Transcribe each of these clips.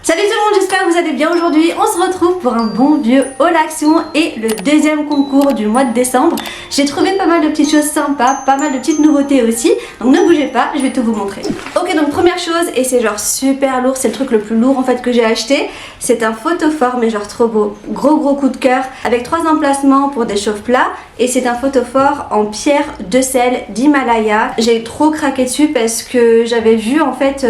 Salut tout le monde, j'espère que vous allez bien. Aujourd'hui on se retrouve pour un bon vieux haul action et le deuxième concours du mois de décembre. J'ai trouvé pas mal de petites choses sympas, pas mal de petites nouveautés aussi, donc ne bougez pas, je vais tout vous montrer. Ok, donc première chose, et c'est genre super lourd, c'est le truc le plus lourd en fait que j'ai acheté. C'est un photophore mais genre trop beau, gros coup de cœur, avec 3 emplacements pour des chauffe-plats. Et c'est un photophore en pierre de sel d'Himalaya. J'ai trop craqué dessus parce que j'avais vu en fait,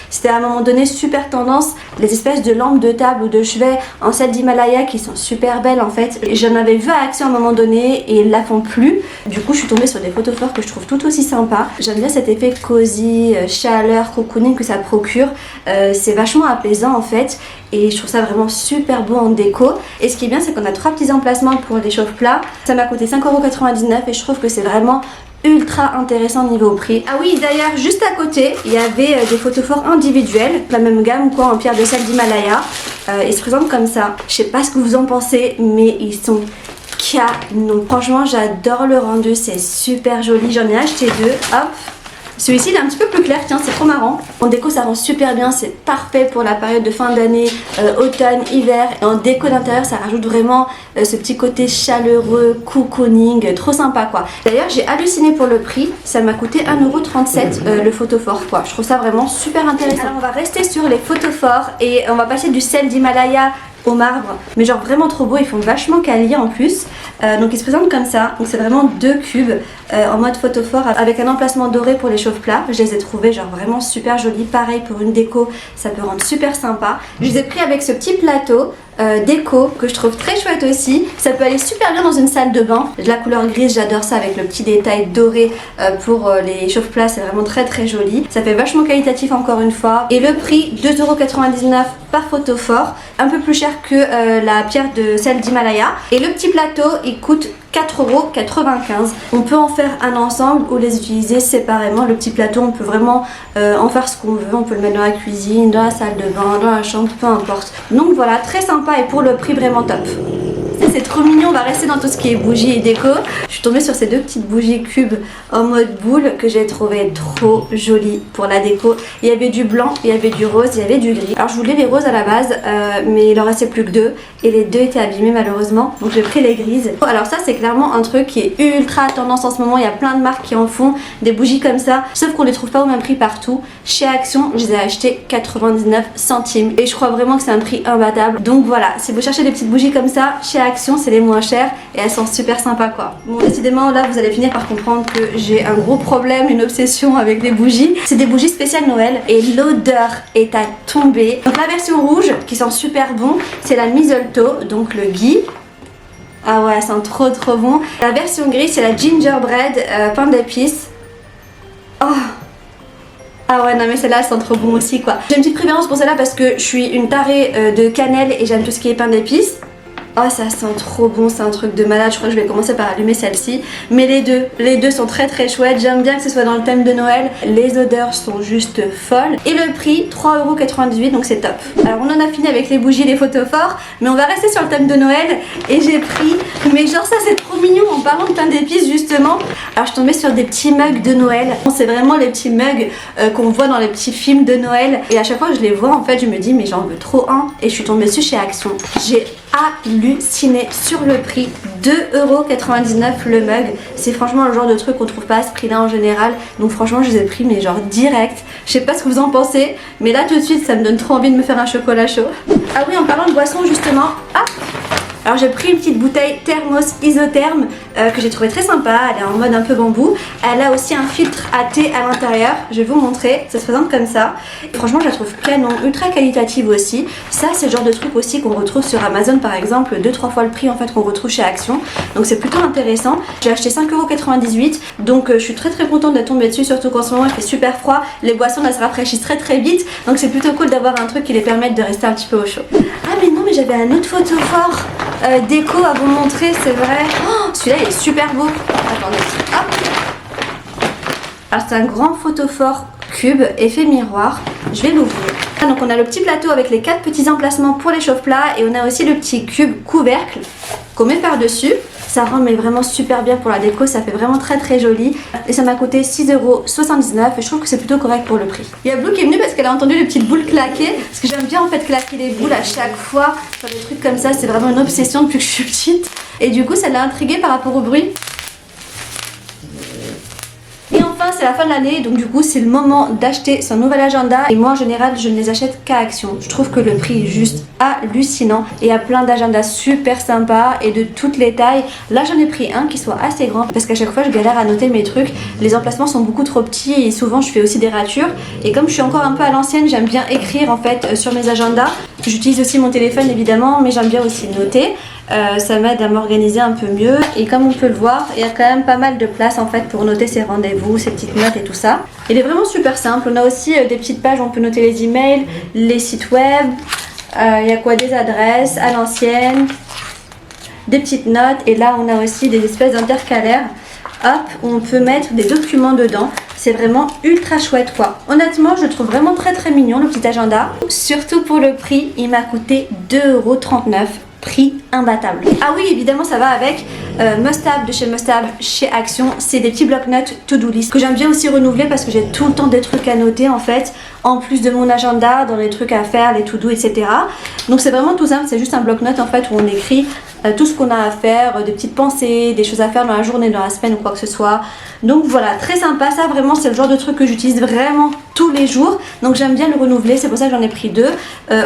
c'était à un moment donné super tendance, les espèces de lampes de table ou de chevet en sel d'Himalaya qui sont super belles en fait. J'en avais vu à Action à un moment donné et ils la font plus. Du coup je suis tombée sur des photophores que je trouve tout aussi sympas. J'aime bien cet effet cosy, chaleur, cocooning que ça procure. C'est vachement apaisant en fait. Et je trouve ça vraiment super beau en déco. Et ce qui est bien, c'est qu'on a 3 petits emplacements pour les chauffe-plats. Ça m'a coûté 5,99 € et je trouve que c'est vraiment ultra intéressant niveau prix. Ah oui, d'ailleurs juste à côté il y avait des photophores individuels, la même gamme quoi, en pierre de sel d'Himalaya. Ils se présentent comme ça. Je sais pas ce que vous en pensez, mais ils sont canons. Franchement j'adore le rendu, c'est super joli. J'en ai acheté 2. Hop. Celui-ci il est un petit peu plus clair, tiens, c'est trop marrant. En déco ça rend super bien, c'est parfait pour la période de fin d'année, automne, hiver. Et en déco d'intérieur ça rajoute vraiment ce petit côté chaleureux, cocooning, trop sympa quoi. D'ailleurs j'ai halluciné pour le prix, ça m'a coûté 1,37 € le photophore quoi. Je trouve ça vraiment super intéressant. Alors on va rester sur les photophores et on va passer du sel d'Himalaya au marbre, mais genre vraiment trop beau, ils font vachement quali en plus. Donc ils se présentent comme ça, donc c'est vraiment 2 cubes en mode photophore avec un emplacement doré pour les chauffe-plats. Je les ai trouvés genre vraiment super jolis, pareil pour une déco ça peut rendre super sympa. Je les ai pris avec ce petit plateau déco que je trouve très chouette aussi. Ça peut aller super bien dans une salle de bain. La couleur grise j'adore ça avec le petit détail doré pour les chauffe-plats, c'est vraiment très joli. Ça fait vachement qualitatif encore une fois. Et le prix 2,99 € par photophore, un peu plus cher que la pierre de sel d'Himalaya. Et le petit plateau il coûte 4,95 €. On peut en faire un ensemble ou les utiliser séparément. Le petit plateau on peut vraiment en faire ce qu'on veut. On peut le mettre dans la cuisine, dans la salle de bain, dans la chambre, peu importe. Donc voilà, très sympa et pour le prix vraiment top. C'est trop mignon, on va rester dans tout ce qui est bougies et déco. Je suis tombée sur ces 2 petites bougies cubes en mode boule que j'ai trouvé trop jolies pour la déco. Il y avait du blanc, il y avait du rose, il y avait du gris. Alors je voulais les roses à la base, mais il en restait plus que 2 et les 2 étaient abîmés malheureusement. Donc j'ai pris les grises. Alors ça c'est clairement un truc qui est ultra tendance en ce moment. Il y a plein de marques qui en font des bougies comme ça, sauf qu'on les trouve pas au même prix partout. Chez Action, je les ai achetées 99 centimes et je crois vraiment que c'est un prix imbattable. Donc voilà, si vous cherchez des petites bougies comme ça, chez Action c'est les moins chères et elles sont super sympas quoi. Bon décidément là vous allez finir par comprendre que j'ai un gros problème, une obsession avec les bougies. C'est des bougies spéciales Noël et l'odeur est à tomber. Donc la version rouge qui sent super bon, c'est la mistletoe, donc le gui. Ah ouais, ça sent trop bon. La version grise c'est la gingerbread pain d'épices. Oh. Ah ouais non mais celle-là elle sent trop bon aussi quoi. J'ai une petite préférence pour celle-là parce que je suis une tarée de cannelle et j'aime tout ce qui est pain d'épices. Oh ça sent trop bon, c'est un truc de malade. Je crois que je vais commencer par allumer celle-ci. Mais les deux sont très chouettes. J'aime bien que ce soit dans le thème de Noël. Les odeurs sont juste folles. Et le prix 3,98 € donc c'est top. Alors on en a fini avec les bougies et les photophores, mais on va rester sur le thème de Noël. Et j'ai pris, mais genre ça c'est trop mignon en parlant de pain d'épices justement. Alors je suis tombée sur des petits mugs de Noël. C'est vraiment les petits mugs qu'on voit dans les petits films de Noël. Et à chaque fois que je les vois en fait je me dis mais j'en veux trop un. Et je suis tombée dessus chez Action. J'ai halluciné sur le prix, 2,99 € le mug. C'est franchement le genre de truc qu'on trouve pas à ce prix là en général. Donc franchement je les ai pris mais genre direct. Je sais pas ce que vous en pensez, mais là tout de suite ça me donne trop envie de me faire un chocolat chaud. Ah oui, en parlant de boisson justement, alors j'ai pris une petite bouteille thermos isotherme que j'ai trouvé très sympa. Elle est en mode un peu bambou. Elle a aussi un filtre à thé à l'intérieur. Je vais vous montrer. Ça se présente comme ça. Et franchement je la trouve canon, ultra qualitative aussi. Ça c'est le genre de truc aussi qu'on retrouve sur Amazon par exemple. 2-3 fois le prix en fait qu'on retrouve chez Action. Donc c'est plutôt intéressant. J'ai acheté 5,98 €. Donc je suis très contente d'être tombée dessus. Surtout qu'en ce moment il fait super froid. Les boissons elles se rafraîchissent très vite. Donc c'est plutôt cool d'avoir un truc qui les permette de rester un petit peu au chaud. Ah mais non mais j'avais un autre photophore déco à vous montrer, c'est vrai. Oh, celui-là il est super beau. Attendez, hop. Alors c'est un grand photophore cube, effet miroir. Je vais l'ouvrir. Donc on a le petit plateau avec les 4 petits emplacements pour les chauffe-plats et on a aussi le petit cube couvercle qu'on met par-dessus. Ça rend mais vraiment super bien pour la déco, ça fait vraiment très très joli. Et ça m'a coûté 6,79 € et je trouve que c'est plutôt correct pour le prix. Il y a Blue qui est venue parce qu'elle a entendu les petites boules claquer. Parce que j'aime bien en fait claquer les boules à chaque fois. Faire des trucs comme ça, c'est vraiment une obsession depuis que je suis petite. Et du coup ça l'a intriguée par rapport au bruit. Et enfin c'est la fin de l'année, donc du coup c'est le moment d'acheter son nouvel agenda. Et moi en général je ne les achète qu'à Action. Je trouve que le prix est juste hallucinant. Et il y a plein d'agendas super sympas et de toutes les tailles. Là j'en ai pris un qui soit assez grand parce qu'à chaque fois je galère à noter mes trucs. Les emplacements sont beaucoup trop petits et souvent je fais aussi des ratures. Et comme je suis encore un peu à l'ancienne, j'aime bien écrire en fait sur mes agendas. J'utilise aussi mon téléphone évidemment, mais j'aime bien aussi noter. Ça m'aide à m'organiser un peu mieux et comme on peut le voir, il y a quand même pas mal de place en fait pour noter ses rendez-vous, ses petites notes et tout ça. Il est vraiment super simple. On a aussi des petites pages où on peut noter les emails, les sites web, il y a quoi, des adresses à l'ancienne, des petites notes et là on a aussi des espèces d'intercalaires, hop, où on peut mettre des documents dedans. C'est vraiment ultra chouette quoi. Honnêtement je le trouve vraiment très très mignon le petit agenda. Surtout pour le prix, il m'a coûté 2,39 €. Prix imbattable. Ah oui évidemment ça va avec Must-Have de chez Must-Have chez Action. C'est des petits bloc-notes to-do list que j'aime bien aussi renouveler parce que j'ai tout le temps des trucs à noter en fait, en plus de mon agenda, dans les trucs à faire, les to-do etc. Donc c'est vraiment tout simple, c'est juste un bloc-notes en fait où on écrit tout ce qu'on a à faire, des petites pensées, des choses à faire dans la journée, dans la semaine ou quoi que ce soit. Donc voilà, très sympa, ça vraiment c'est le genre de truc que j'utilise vraiment tous les jours. Donc j'aime bien le renouveler, c'est pour ça que j'en ai pris deux,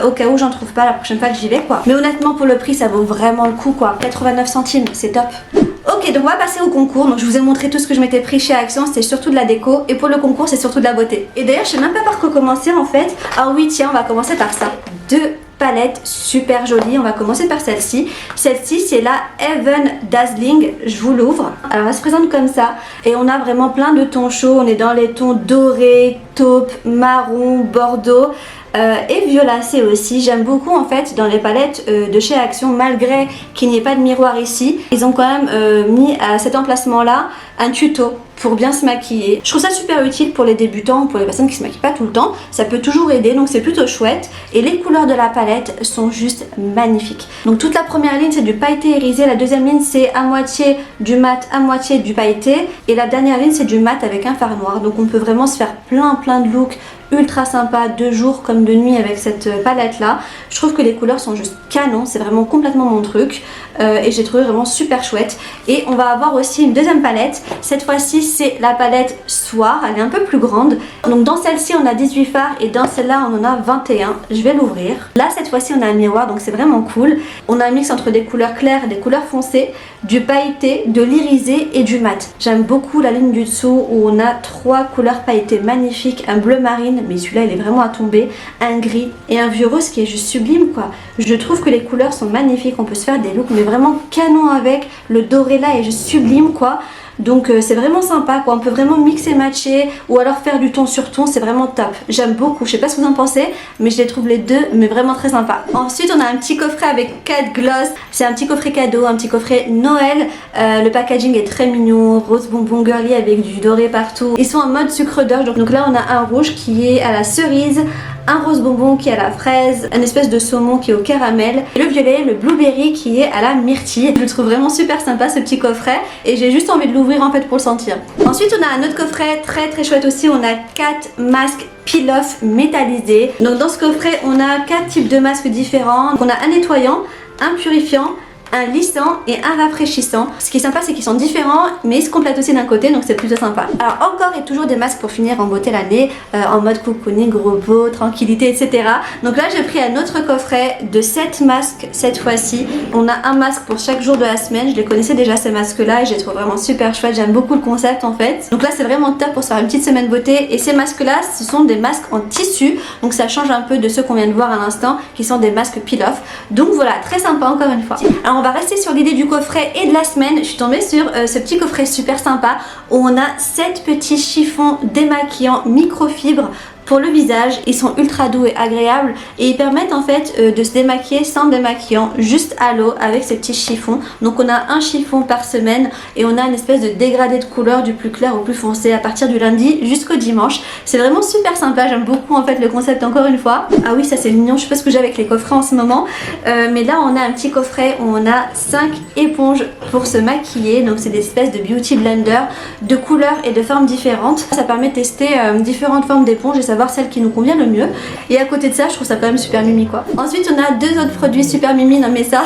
au cas où j'en trouve pas la prochaine fois que j'y vais quoi. Mais honnêtement pour le prix ça vaut vraiment le coup quoi, 89 centimes, c'est top. Ok donc on va passer au concours, donc je vous ai montré tout ce que je m'étais pris chez Action, c'était surtout de la déco et pour le concours c'est surtout de la beauté. Et d'ailleurs je sais même pas par quoi commencer en fait. Ah oui tiens on va commencer par ça, deux palettes super jolies, on va commencer par celle-ci. Celle-ci c'est la Heaven Dazzling, je vous l'ouvre. Alors elle se présente comme ça et on a vraiment plein de tons chauds, on est dans les tons dorés, taupe, marron, bordeaux. Et violacé aussi, j'aime beaucoup en fait dans les palettes de chez Action, malgré qu'il n'y ait pas de miroir ici, ils ont quand même mis à cet emplacement là un tuto pour bien se maquiller. Je trouve ça super utile pour les débutants, pour les personnes qui se maquillent pas tout le temps, ça peut toujours aider donc c'est plutôt chouette. Et les couleurs de la palette sont juste magnifiques. Donc toute la première ligne c'est du pailleté irisé, la deuxième ligne c'est à moitié du mat, à moitié du pailleté et la dernière ligne c'est du mat avec un fard noir. Donc on peut vraiment se faire plein de looks ultra sympa de jour comme de nuit avec cette palette là. Je trouve que les couleurs sont juste canon, c'est vraiment complètement mon truc et j'ai trouvé vraiment super chouette. Et on va avoir aussi une deuxième palette, cette fois-ci c'est la palette Soir, elle est un peu plus grande. Donc dans celle-ci on a 18 fards et dans celle-là on en a 21. Je vais l'ouvrir. Là cette fois-ci on a un miroir donc c'est vraiment cool. On a un mix entre des couleurs claires et des couleurs foncées, du pailleté, de l'irisé et du mat. J'aime beaucoup la ligne du dessous où on a trois couleurs pailletées magnifiques, un bleu marine mais celui-là il est vraiment à tomber, un gris et un vieux rose qui est juste sublime quoi. Je trouve que les couleurs sont magnifiques, on peut se faire des looks mais vraiment canon avec, le doré là est juste sublime quoi. Donc c'est vraiment sympa quoi, on peut vraiment mixer matcher ou alors faire du ton sur ton, c'est vraiment top. J'aime beaucoup, je sais pas ce que vous en pensez mais je les trouve les deux mais vraiment très sympa. Ensuite on a un petit coffret avec 4 gloss, c'est un petit coffret cadeau, un petit coffret Noël. Le packaging est très mignon, rose bonbon girly avec du doré partout. Ils sont en mode sucre d'orge, donc là on a un rouge qui est à la cerise, un rose bonbon qui est à la fraise, une espèce de saumon qui est au caramel, et le violet, le blueberry qui est à la myrtille. Je le trouve vraiment super sympa ce petit coffret et j'ai juste envie de l'ouvrir en fait pour le sentir. Ensuite on a un autre coffret très chouette aussi, on a 4 masques peel-off métallisés. Donc dans ce coffret on a 4 types de masques différents. Donc, on a un nettoyant, un purifiant, un lissant et un rafraîchissant. Ce qui est sympa c'est qu'ils sont différents mais ils se complètent aussi d'un côté donc c'est plutôt sympa. Alors encore et toujours des masques pour finir en beauté l'année, en mode cocooning, repos, tranquillité etc. Donc là j'ai pris un autre coffret de 7 masques cette fois-ci. On a un masque pour chaque jour de la semaine, je les connaissais déjà ces masques là et je les trouve vraiment super chouettes, j'aime beaucoup le concept en fait. Donc là c'est vraiment top pour se faire une petite semaine beauté et ces masques là ce sont des masques en tissu donc ça change un peu de ceux qu'on vient de voir à l'instant qui sont des masques peel-off. Donc voilà, très sympa encore une fois. Alors on va rester sur l'idée du coffret et de la semaine. Je suis tombée sur ce petit coffret super sympa où on a 7 petits chiffons démaquillants microfibre Pour le visage, ils sont ultra doux et agréables et ils permettent en fait de se démaquiller sans démaquillant, juste à l'eau avec ces petits chiffons. Donc on a un chiffon par semaine et on a une espèce de dégradé de couleur du plus clair au plus foncé à partir du lundi jusqu'au dimanche. C'est vraiment super sympa, j'aime beaucoup en fait le concept encore une fois. Ah oui, ça c'est mignon, je sais pas ce que j'ai avec les coffrets en ce moment, mais là on a un petit coffret où on a 5 éponges pour se maquiller. Donc c'est des espèces de beauty blender de couleurs et de formes différentes. Ça permet de tester différentes formes d'éponges et savoir celle qui nous convient le mieux. Et à côté de ça, je trouve ça quand même super mimi quoi. Ensuite on a deux autres produits super mimi, non mais ça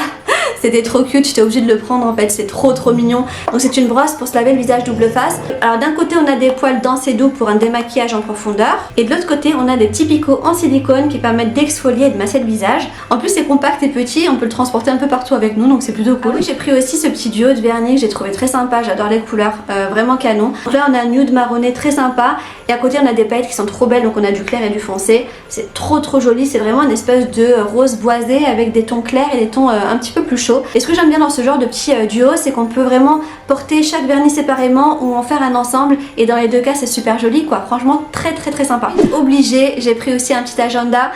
c'était trop cute, j'étais obligée de le prendre en fait, c'est trop mignon. Donc c'est une brosse pour se laver le visage double face. Alors d'un côté on a des poils denses et doux pour un démaquillage en profondeur et de l'autre côté on a des petits picots en silicone qui permettent d'exfolier et de masser le visage. En plus c'est compact et petit, on peut le transporter un peu partout avec nous, donc c'est plutôt cool. J'ai pris aussi ce petit duo de vernis que j'ai trouvé très sympa, j'adore les couleurs, vraiment canon. Donc là on a un nude marronné très sympa et à côté on a des paillettes qui sont trop belles, donc on a du clair et du foncé. C'est trop joli, c'est vraiment une espèce de rose boisé avec des tons clairs et des tons un petit peu plus chauds. Et ce que j'aime bien dans ce genre de petit duo, c'est qu'on peut vraiment porter chaque vernis séparément ou en faire un ensemble et dans les deux cas c'est super joli quoi, franchement très sympa. Obligé, j'ai pris aussi un petit agenda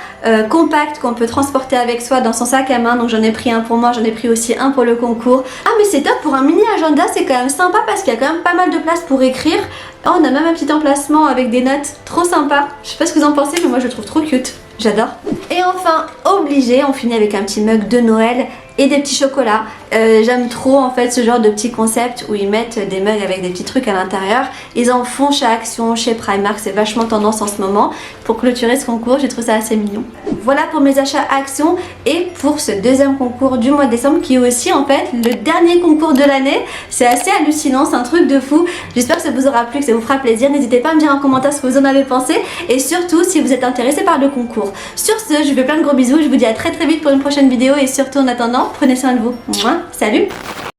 compact qu'on peut transporter avec soi dans son sac à main, donc j'en ai pris un pour moi, j'en ai pris aussi un pour le concours. Ah mais c'est top, pour un mini agenda c'est quand même sympa parce qu'il y a quand même pas mal de place pour écrire. Oh, on a même un petit emplacement avec des notes, trop sympa. Je sais pas ce que vous en pensez mais moi je le trouve trop cute, j'adore. Et enfin, obligé, on finit avec un petit mug de Noël et des petits chocolats. J'aime trop en fait ce genre de petits concepts où ils mettent des mugs avec des petits trucs à l'intérieur. Ils en font chez Action, chez Primark, c'est vachement tendance en ce moment. Pour clôturer ce concours, j'ai trouvé ça assez mignon. Voilà pour mes achats Action et pour ce deuxième concours du mois de décembre qui est aussi en fait le dernier concours de l'année. C'est assez hallucinant, c'est un truc de fou. J'espère que ça vous aura plu, que ça vous fera plaisir. N'hésitez pas à me dire en commentaire ce que vous en avez pensé et surtout si vous êtes intéressé par le concours. Sur ce, je vous fais plein de gros bisous, je vous dis à très vite pour une prochaine vidéo et surtout en attendant, prenez soin de vous. Mouah, salut!